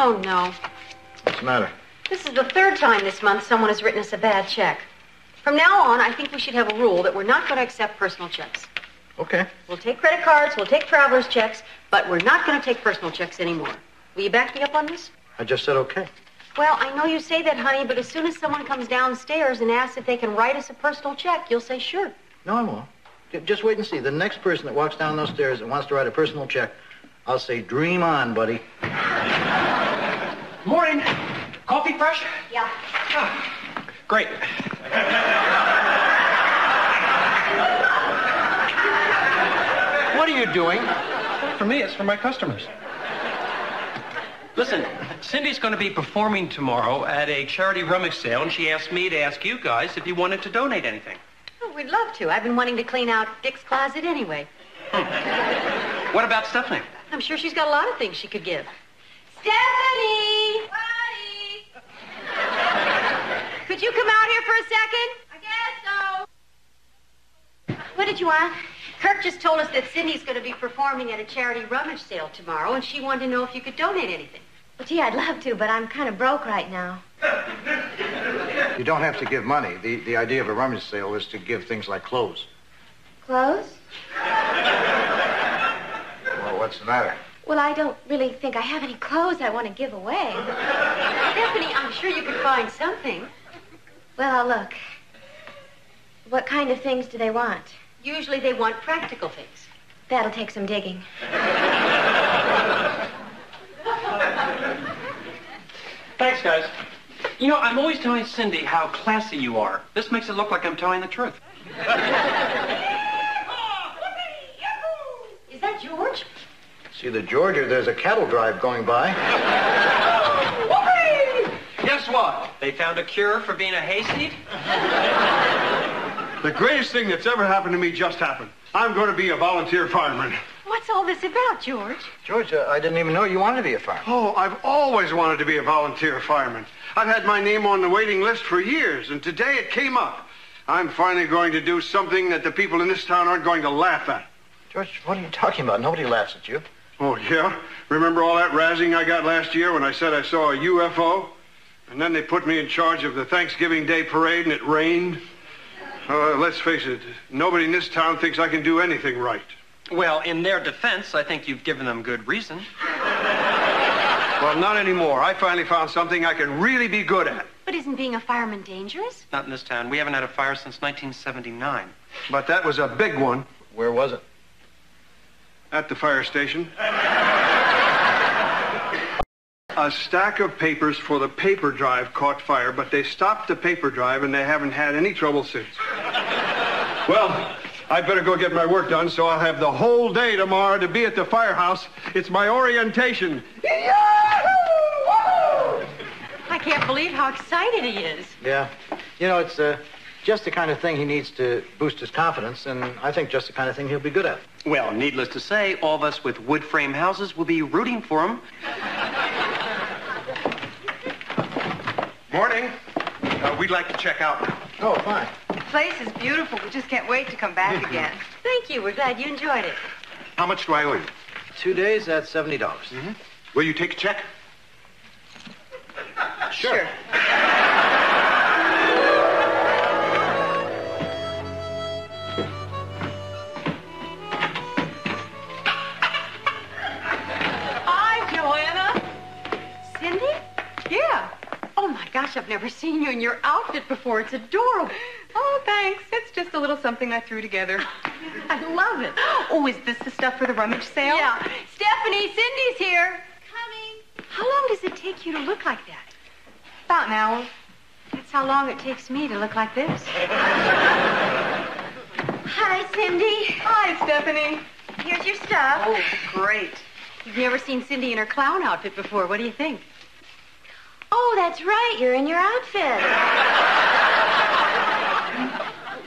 Oh, no. What's the matter? This is the third time this month someone has written us a bad check. From now on, I think we should have a rule that we're not going to accept personal checks. Okay. We'll take credit cards, we'll take traveler's checks, but we're not going to take personal checks anymore. Will you back me up on this? I just said okay. Well, I know you say that, honey, but as soon as someone comes downstairs and asks if they can write us a personal check, you'll say sure. No, I won't. Just wait and see. The next person that walks down those stairs and wants to write a personal check, I'll say, dream on, buddy. Morning. Coffee fresh? Yeah. Ah, great. What are you doing? For me, it's for my customers. Listen, Cindy's going to be performing tomorrow at a charity rummage sale, and she asked me to ask you guys if you wanted to donate anything. Oh, we'd love to. I've been wanting to clean out Dick's closet anyway. What about Stephanie? I'm sure she's got a lot of things she could give. Stephanie! Buddy! Could you come out here for a second? I guess so. What did you want? Kirk just told us that Cindy's going to be performing at a charity rummage sale tomorrow, and she wanted to know if you could donate anything. Well, gee, I'd love to, but I'm kind of broke right now. You don't have to give money. The idea of a rummage sale is to give things like clothes. Clothes? Well, what's the matter? Well, I don't really think I have any clothes I want to give away. Stephanie, I'm sure you could find something. Well, I'll look. What kind of things do they want? Usually they want practical things. That'll take some digging. Thanks, guys. You know, I'm always telling Cindy how classy you are. This makes it look like I'm telling the truth. Is that George? See the George, or there's a cattle drive going by. Guess what? They found a cure for being a hayseed. The greatest thing that's ever happened to me just happened. I'm going to be a volunteer fireman. What's all this about, George? George, I didn't even know you wanted to be a fireman. Oh, I've always wanted to be a volunteer fireman. I've had my name on the waiting list for years, and today it came up. I'm finally going to do something that the people in this town aren't going to laugh at. George, what are you talking about? Nobody laughs at you. Oh, yeah? Remember all that razzing I got last year when I said I saw a UFO? And then they put me in charge of the Thanksgiving Day parade, and it rained? Let's face it, nobody in this town thinks I can do anything right. Well, in their defense, I think you've given them good reason. Well, not anymore. I finally found something I can really be good at. But isn't being a fireman dangerous? Not in this town. We haven't had a fire since 1979. But that was a big one. Where was it? At the fire station. A stack of papers for the paper drive caught fire, but they stopped the paper drive and they haven't had any trouble since. Well, I'd better go get my work done, so I'll have the whole day tomorrow to be at the firehouse. It's my orientation. I can't believe how excited he is. Yeah. You know, it's just the kind of thing he needs to boost his confidence, and I think just the kind of thing he'll be good at. Well, needless to say, all of us with wood frame houses will be rooting for him. Morning. We'd like to check out now. Oh, fine. The place is beautiful. We just can't wait to come back again. Thank you. We're glad you enjoyed it. How much do I owe you? 2 days, that's $70. Mm-hmm. Will you take a check? Sure. Hi, Joanna. Cindy? Yeah. Oh, my gosh, I've never seen you in your outfit before. It's adorable. Oh, thanks. It's just a little something I threw together. I love it. Oh, is this the stuff for the rummage sale? Yeah. Stephanie, Cindy's here. Coming. How long does it take you to look like that? About an hour. That's how long it takes me to look like this. Hi, Cindy. Hi, Stephanie. Here's your stuff. Oh, great. You've never seen Cindy in her clown outfit before. What do you think? Oh, that's right. You're in your outfit.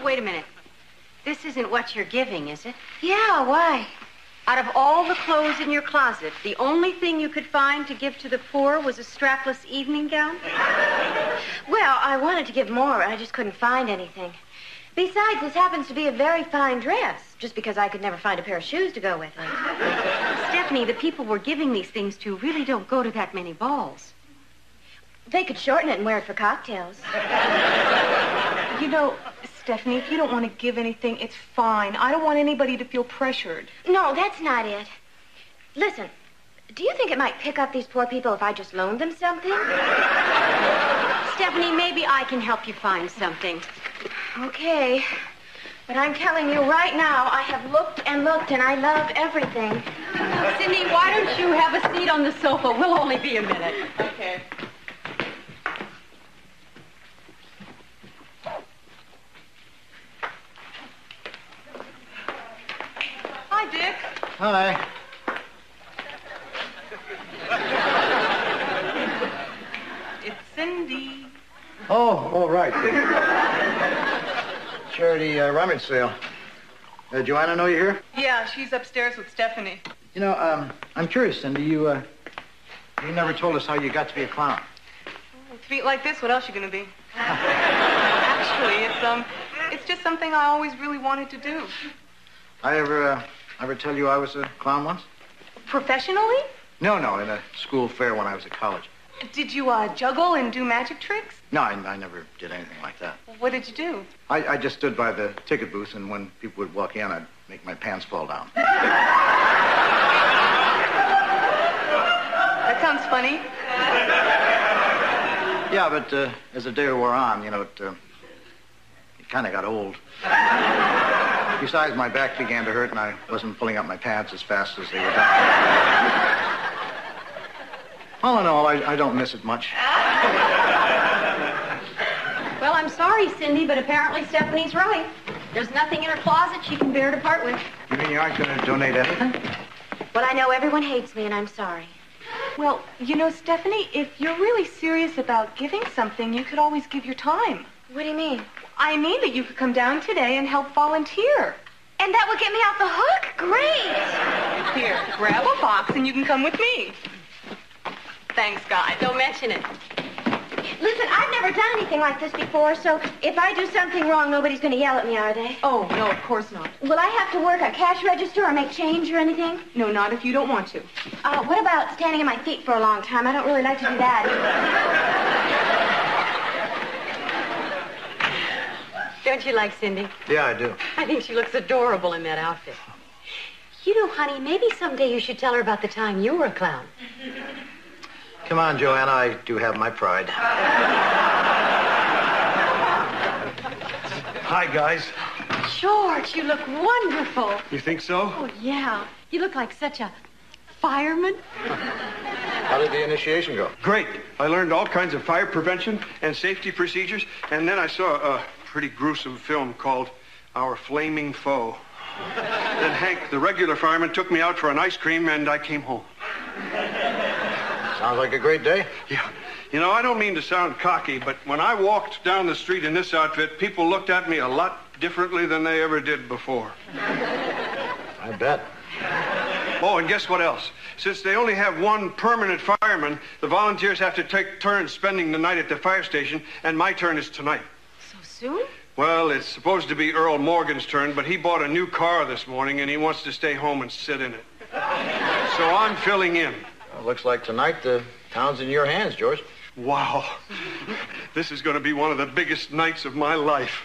Wait a minute. This isn't what you're giving, is it? Yeah, why? Out of all the clothes in your closet, the only thing you could find to give to the poor was a strapless evening gown? Well, I wanted to give more. I just couldn't find anything. Besides, this happens to be a very fine dress, just because I could never find a pair of shoes to go with it. Stephanie, Stephanie, the people we're giving these things to really don't go to that many balls. They could shorten it and wear it for cocktails. You know, Stephanie, if you don't want to give anything, it's fine. I don't want anybody to feel pressured. No, that's not it. Listen, do you think it might pick up these poor people if I just loaned them something? Stephanie, maybe I can help you find something. Okay. But I'm telling you right now, I have looked and looked, and I love everything. Cindy, why don't you have a seat on the sofa? We'll only be a minute. Okay. Hi, Dick. Hi. It's Cindy. Oh, right. Charity rummage sale. Joanna know you're here? Yeah, she's upstairs with Stephanie. You know, I'm curious, Cindy. You never told us how you got to be a clown. With feet like this, what else you gonna be? Actually, it's just something I always really wanted to do. I ever tell you I was a clown once? Professionally? No, in a school fair when I was at college. Did you juggle and do magic tricks? No, I never did anything like that. What did you do? I just stood by the ticket booth, and when people would walk in, I'd make my pants fall down. That sounds funny. Yeah, but as the day wore on, you know, it kind of got old. Besides, my back began to hurt, and I wasn't pulling up my pants as fast as they were down. All in all, I don't miss it much. Well, I'm sorry, Cindy, but apparently Stephanie's right. There's nothing in her closet she can bear to part with. You mean you aren't going to donate anything? Well, I know everyone hates me, and I'm sorry. Well, you know, Stephanie, if you're really serious about giving something, you could always give your time. What do you mean? I mean that you could come down today and help volunteer. And that would get me off the hook? Great! Here, grab a box and you can come with me. Thanks, guys. Don't mention it. Listen, I've never done anything like this before, so if I do something wrong, nobody's going to yell at me, are they? Oh, no, of course not. Will I have to work a cash register or make change or anything? No, not if you don't want to. What about standing on my feet for a long time? I don't really like to do that. Don't you like Cindy? Yeah, I do. I think she looks adorable in that outfit. You know, honey, maybe someday you should tell her about the time you were a clown. Come on, Joanna, I do have my pride. Hi, guys. George, you look wonderful. You think so? Oh, yeah. You look like such a fireman. How did the initiation go? Great. I learned all kinds of fire prevention and safety procedures, and then I saw a pretty gruesome film called Our Flaming Foe. Then Hank, the regular fireman, took me out for an ice cream, and I came home. Sounds like a great day. Yeah. You know, I don't mean to sound cocky, but when I walked down the street in this outfit, people looked at me a lot differently than they ever did before. I bet. Oh, and guess what else? Since they only have one permanent fireman, the volunteers have to take turns spending the night at the fire station, and my turn is tonight. So soon? Well, it's supposed to be Earl Morgan's turn, but he bought a new car this morning, and he wants to stay home and sit in it. So I'm filling in. Well, looks like tonight the town's in your hands, George. Wow. This is going to be one of the biggest nights of my life.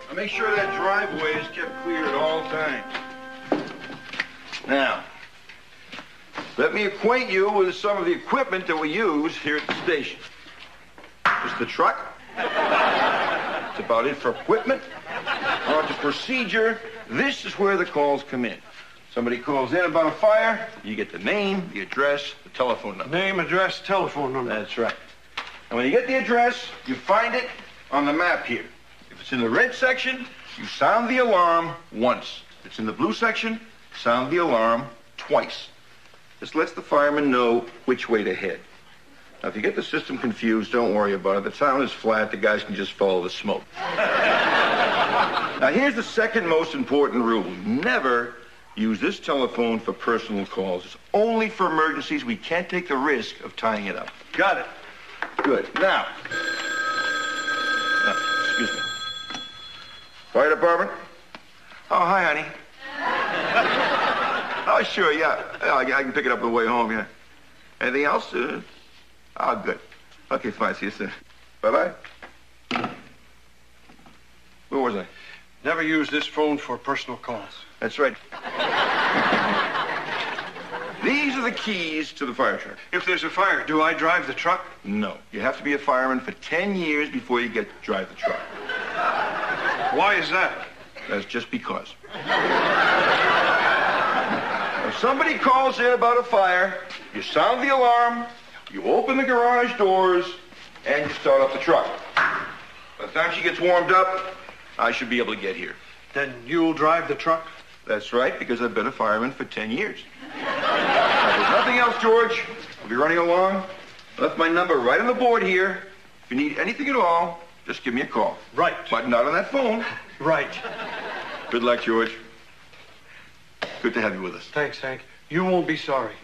Now make sure that driveway is kept clear at all times. Now, let me acquaint you with some of the equipment that we use here at the station. There's the truck. That's about it for equipment. On to procedure. This is where the calls come in. Somebody calls in about a fire, you get the name, the address, the telephone number. Name, address, telephone number. That's right. And when you get the address, you find it on the map here. If it's in the red section, you sound the alarm once. If it's in the blue section, sound the alarm twice. This lets the fireman know which way to head. Now, if you get the system confused, don't worry about it. The town is flat. The guys can just follow the smoke. Now, here's the second most important rule. Never use this telephone for personal calls. It's only for emergencies. We can't take the risk of tying it up. Got it. Good. Now, Excuse me. Fire department? Oh, hi, honey. Oh, sure, yeah. I can pick it up on the way home, yeah. Anything else? Oh, good. Okay, fine. See you soon. Bye-bye. Where was I? Never use this phone for personal calls. That's right. These are the keys to the fire truck. If there's a fire, do I drive the truck? No. You have to be a fireman for 10 years before you get to drive the truck. Why is that? That's just because. If somebody calls in about a fire, you sound the alarm, you open the garage doors, and you start up the truck. By the time she gets warmed up, I should be able to get here. Then you'll drive the truck? That's right, because I've been a fireman for 10 years. Now, if there's nothing else, George, I'll be running along. I left my number right on the board here. If you need anything at all, just give me a call. Right. But not on that phone. Right. Good luck, George. Good to have you with us. Thanks, Hank. You won't be sorry.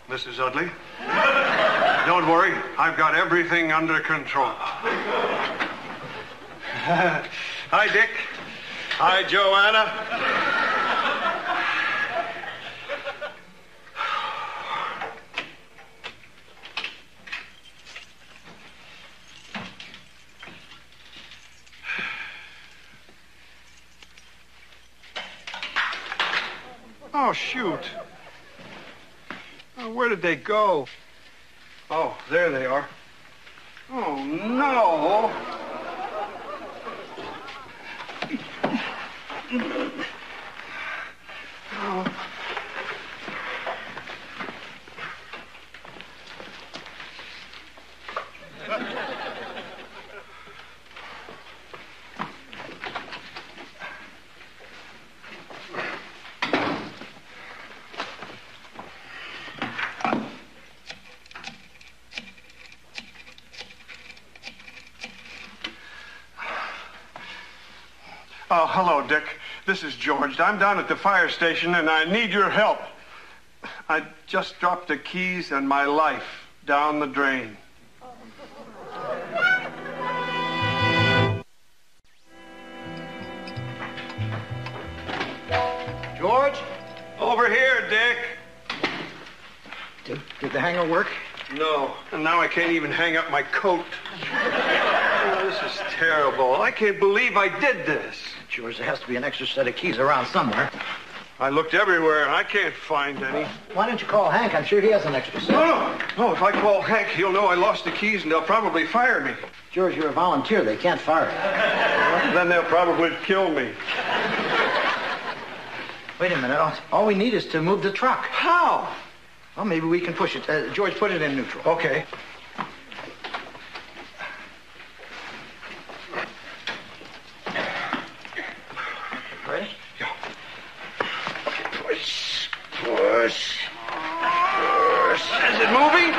Mrs. Utley. Don't worry, I've got everything under control. Hi, Dick. Hi, Joanna. Oh, shoot. Oh, where did they go? Oh, there they are. Oh, no. Oh. Oh, hello, Dick. This is George. I'm down at the fire station, and I need your help. I just dropped the keys and my life down the drain. George? Over here, Dick. Did the hanger work? No, and now I can't even hang up my coat. Oh, this is terrible. I can't believe I did this. George, there has to be an extra set of keys around somewhere. I looked everywhere, and I can't find any. Why don't you call Hank? I'm sure he has an extra set. No, if I call Hank, he'll know I lost the keys, and they'll probably fire me. George, you're a volunteer. They can't fire you. Well, then they'll probably kill me. Wait a minute. All we need is to move the truck. How? Well, maybe we can push it. George, put it in neutral. Okay. Ready? Yeah. Push. Is it moving?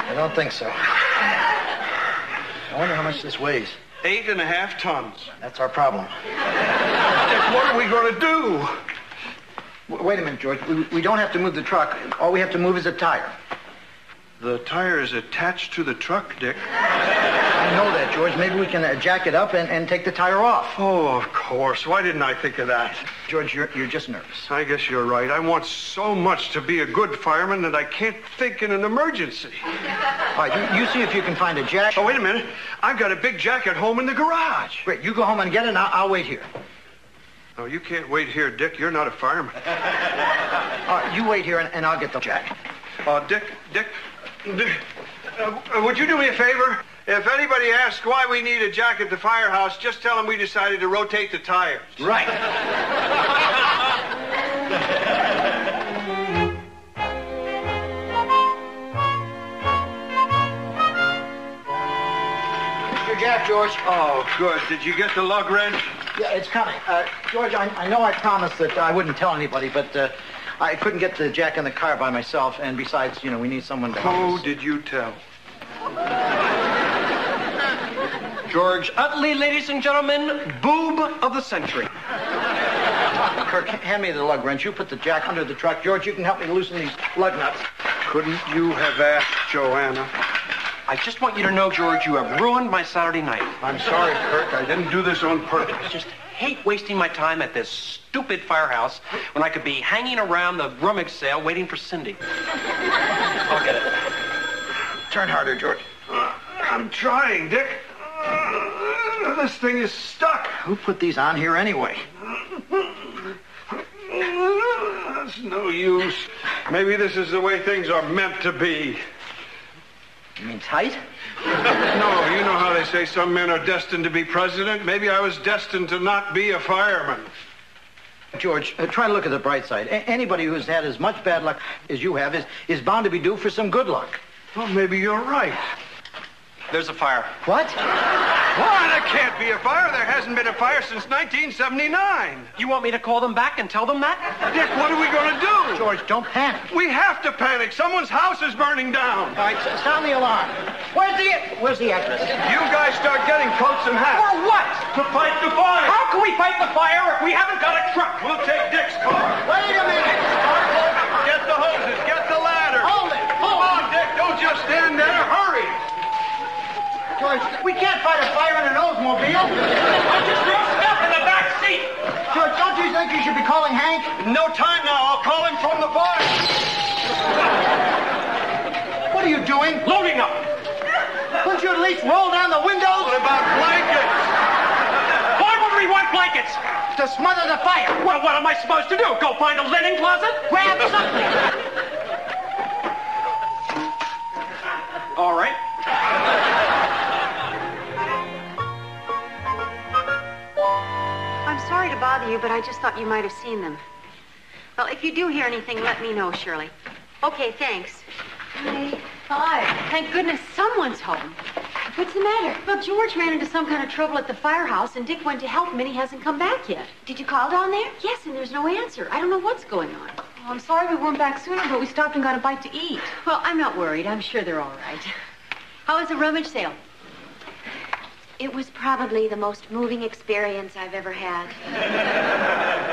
I don't think so. I wonder how much this weighs. 8.5 tons. That's our problem. Dick, what are we going to do? Wait a minute, George. We don't have to move the truck. All we have to move is a tire. The tire is attached to the truck, Dick. I know that, George. Maybe we can jack it up and take the tire off. Oh, of course. Why didn't I think of that? George, you're just nervous. I guess you're right. I want so much to be a good fireman that I can't think in an emergency. All right, you see if you can find a jack. Oh, wait a minute. I've got a big jack at home in the garage. Great, you go home and get it, and I'll wait here. Oh, you can't wait here, Dick. You're not a fireman. All right, you wait here, and I'll get the jack. Dick, would you do me a favor? If anybody asks why we need a jack at the firehouse, just tell them we decided to rotate the tires. Right. Your jack, George. Oh, good. Did you get the lug wrench? Yeah, it's coming. George, I know I promised that I wouldn't tell anybody, but I couldn't get the jack in the car by myself, and besides, we need someone to help us. Who did you tell? George Utley, ladies and gentlemen, boob of the century. Kirk, hand me the lug wrench. You put the jack under the truck. George, you can help me loosen these lug nuts. Couldn't you have asked Joanna? I just want you to know, George, you have ruined my Saturday night. I'm sorry, Kirk. I didn't do this on purpose. I just hate wasting my time at this stupid firehouse when I could be hanging around the rummage sale waiting for Cindy. I'll get it. Turn harder, George. I'm trying, Dick. This thing is stuck. Who put these on here anyway? That's no use. Maybe this is the way things are meant to be. You mean tight? No, you know how they say some men are destined to be president? Maybe I was destined to not be a fireman. George, try to look at the bright side. Anybody who's had as much bad luck as you have is bound to be due for some good luck. Well, maybe you're right. There's a fire. What? Why, there can't be a fire. There hasn't been a fire since 1979. You want me to call them back and tell them that? Dick, what are we going to do? George, don't panic. We have to panic. Someone's house is burning down. All right, sound the alarm. Where's the address? You guys start getting coats and hats. For what? To fight the fire. How can we fight the fire if we haven't got a truck? We'll take Dick's car. Wait a minute. Get the hoses. Get the ladder. Hold it. Come on, Dick. Don't just stand there. Hurry. George, we can't fight a fire in an Oldsmobile. I just threw stuff in the back seat. George, don't you think you should be calling Hank? No time now. I'll call him from the barn. What are you doing? Loading up. Couldn't you at least roll down the windows? What about blankets? Why would we want blankets? To smother the fire. Well, what am I supposed to do? Go find a linen closet? Grab something. All right. I'm sorry to bother you, but I just thought you might have seen them. Well, if you do hear anything, let me know, Shirley. Okay, thanks. Hi. Thank goodness someone's home. What's the matter? Well, George ran into some kind of trouble at the firehouse, and Dick went to help him, and he hasn't come back yet. Did you call down there? Yes, and there's no answer. I don't know what's going on. Oh, I'm sorry we weren't back sooner, but we stopped and got a bite to eat. Well, I'm not worried. I'm sure they're all right. How was the rummage sale? It was probably the most moving experience I've ever had.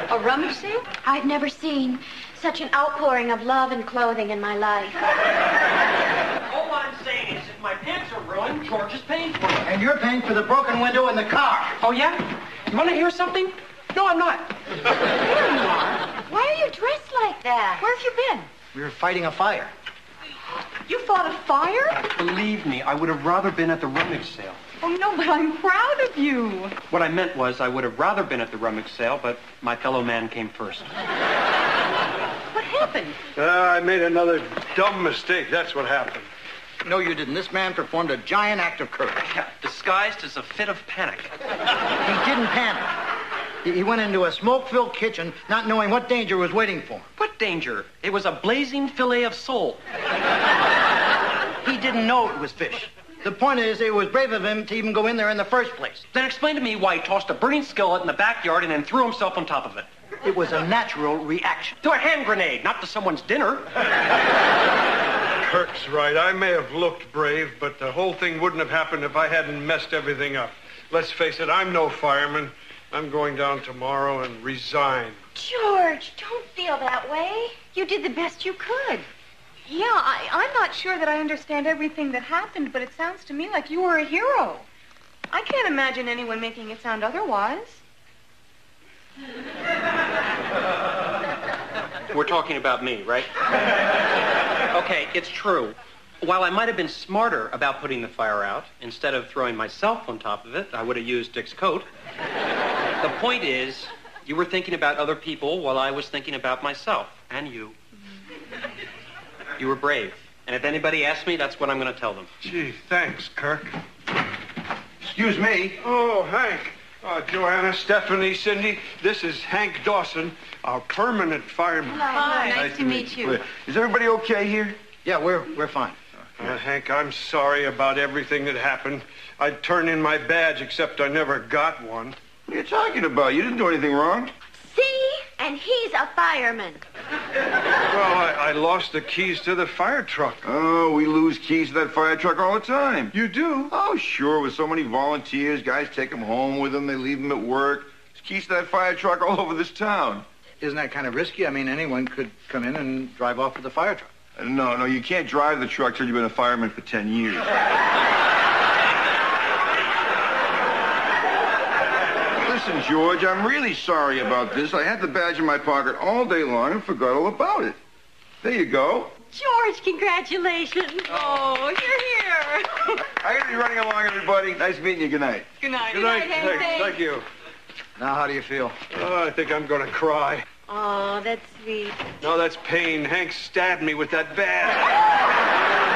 A rummage sale? I've never seen such an outpouring of love and clothing in my life. All I'm saying is if my pants are ruined, George is paying for them. And you're paying for the broken window in the car. Oh, yeah? You want to hear something? No, I'm not. There you are. Why are you dressed like that? Where have you been? We were fighting a fire. You fought a fire? Believe me, I would have rather been at the rummage sale. Oh, no, but I'm proud of you. What I meant was I would have rather been at the rummage sale, but my fellow man came first. What happened? I made another dumb mistake. That's what happened. No, you didn't. This man performed a giant act of courage. Yeah, disguised as a fit of panic. He didn't panic. He went into a smoke-filled kitchen, not knowing what danger was waiting for him. What danger? It was a blazing fillet of sole. He didn't know it was fish. The point is, it was brave of him to even go in there in the first place. Then explain to me why he tossed a burning skillet in the backyard and then threw himself on top of it. It was a natural reaction. To a hand grenade, not to someone's dinner. Kirk's right. I may have looked brave, but the whole thing wouldn't have happened if I hadn't messed everything up. Let's face it, I'm no fireman. I'm going down tomorrow and resign. George, don't feel that way. You did the best you could. Yeah, I'm not sure that I understand everything that happened, but it sounds to me like you were a hero. I can't imagine anyone making it sound otherwise. We're talking about me, right? Okay, it's true. While I might have been smarter about putting the fire out, instead of throwing myself on top of it, I would have used Dick's coat. The point is, you were thinking about other people while I was thinking about myself, and you. You were brave. And if anybody asks me, that's what I'm going to tell them. Gee, thanks, Kirk. Excuse me. Oh, Hank. Joanna, Stephanie, Cindy, this is Hank Dawson, our permanent fireman. Hi, nice to meet you. Is everybody okay here? Yeah, we're fine. Hank, I'm sorry about everything that happened. I'd turn in my badge, except I never got one. What are you talking about? You didn't do anything wrong. See? And he's a fireman. Well, I lost the keys to the fire truck. Oh, we lose keys to that fire truck all the time. You do? Oh, sure. With so many volunteers, guys take them home with them. They leave them at work. There's keys to that fire truck all over this town. Isn't that kind of risky? I mean, anyone could come in and drive off with the fire truck. No, you can't drive the truck till you've been a fireman for 10 years. Listen, George, I'm really sorry about this. I had the badge in my pocket all day long and forgot all about it. There you go. George, congratulations. Oh, you're here. I gotta be running along, everybody. Nice meeting you. Good night. Good night. Good night. Hank. Thank you. Now, how do you feel? Oh, I think I'm going to cry. Oh, that's sweet. No, that's pain. Hank stabbed me with that badge.